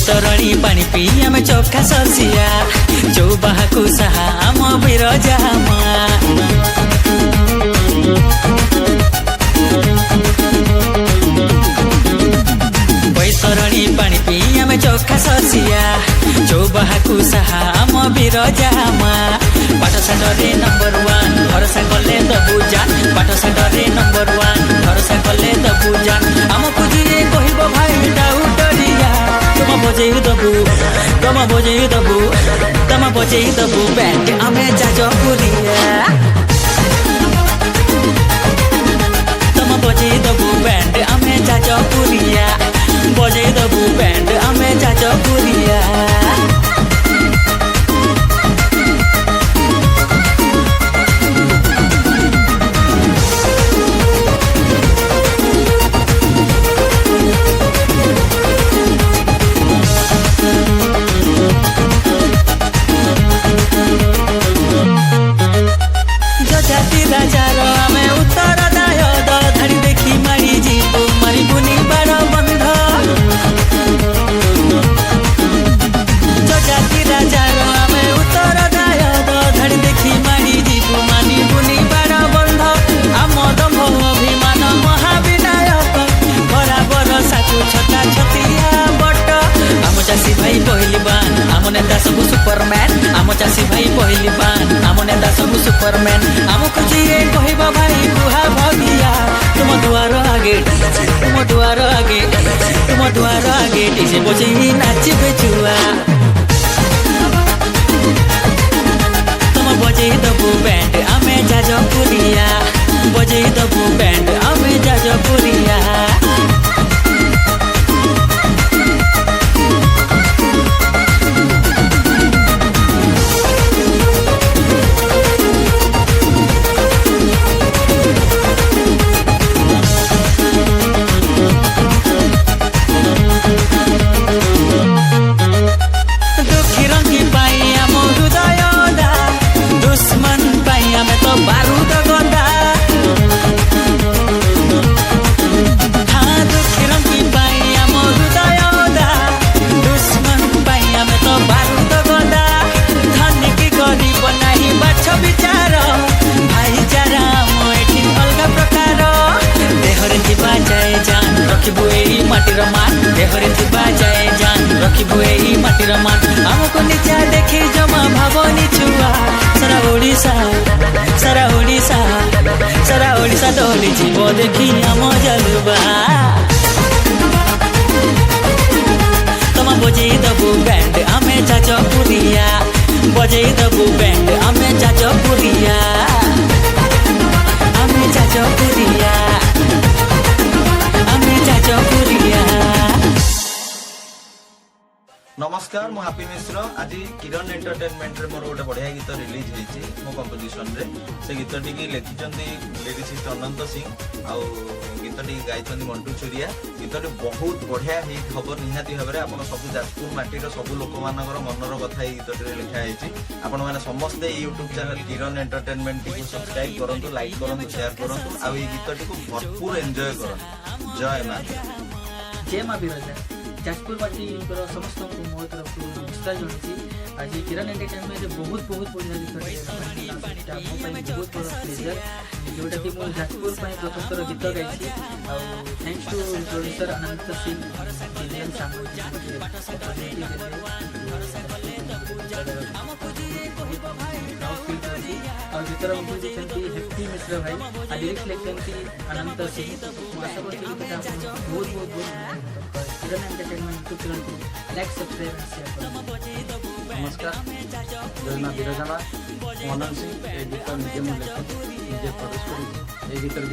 तरणी पानी पी आम चोखा ससिया चौबाहा को साहा आम बिरजामा तरणी पानी पी आम चोखा ससिया चौबाहा को साहा आम बिरजामा पाठशाठे नंबर 1 भरोसा कले दबु जान पाठशाठे नंबर 1 भरोसा कले दबु जान आमको जी कहब भाई डाउटरिया तुम बजे दबु तुम बजे दबु बैंड आमे जाजपुरिया तुम बजे दबु बैंड आमे जाजपुरिया बजे दबु बैंड आमे जाजपुरिया सब सुपरमैन आम चाषी भाई पहली बान आम नेता सब सुपरमैन आमको जी कहब भाई बुहा भगिया तुम दुआर आगे डीजे बजे नाचबे छुआ तुम बजे दबु बैंड आमे जाजपुरिया बजे दबु बैंड आमे जाजपुरिया देहरे जाए जान रखिबु एही माटीर मान आमको निचा देखी जमा भावनी छुआ सारा ओडिशा डोली जीव देखी आम जलुबा तुम बजे दबु बैंड आमे जाजपुरिया बजे दबु बैंड आमे जाजपुरिया आमे जाजपुरिया नमस्कार मु हैप्पी मिश्र आज किरण एंटरटेनमेंट रे मोर गोटे बढ़िया गीत रिलीज होईची मो कंपोजिशन रे से गीत टी लिखिचंदी लिरिसिस्ट अनंत सिंह आ गीत टी गाइचंदी मंटू चुरिया गीत टी बहुत बढ़िया हिट खबर निहाती भाबरे आपण सब जाजपुर माटी रो सब लोक मानकर मनर कथा ए गीत टी लिखा होईची आपण माने समस्त YouTube चैनल किरण एंटरटेनमेंट टी सब्सक्राइब करंतु लाइक करंतु शेयर करंतु आ ए गीत टी को भरपूर एन्जॉय करंतु जय मां बिरजा जाजपुर बाटी समस्त मो तरफ नमस्कार जनाई आज किरण एंटरटेनमेंट बहुत बढ़िया गीत बहुत बड़ा प्लेजर जोटा कि मुझे जाजपुर प्रथमथर गीत गाई thanks to producer Anant Singh गीतर हैप्पी मिश्र भाई आ लिरिक्स लिखते अनंत सिंह बहुत किरण एंटरटेनमेंट यूट्यूब चैनल को लाइक सब्सक्राइब शेयर करो। नमस्कार जय मां बिरजा मनन सिंह ए गीत निजे मुझे प्रोड्यूस कर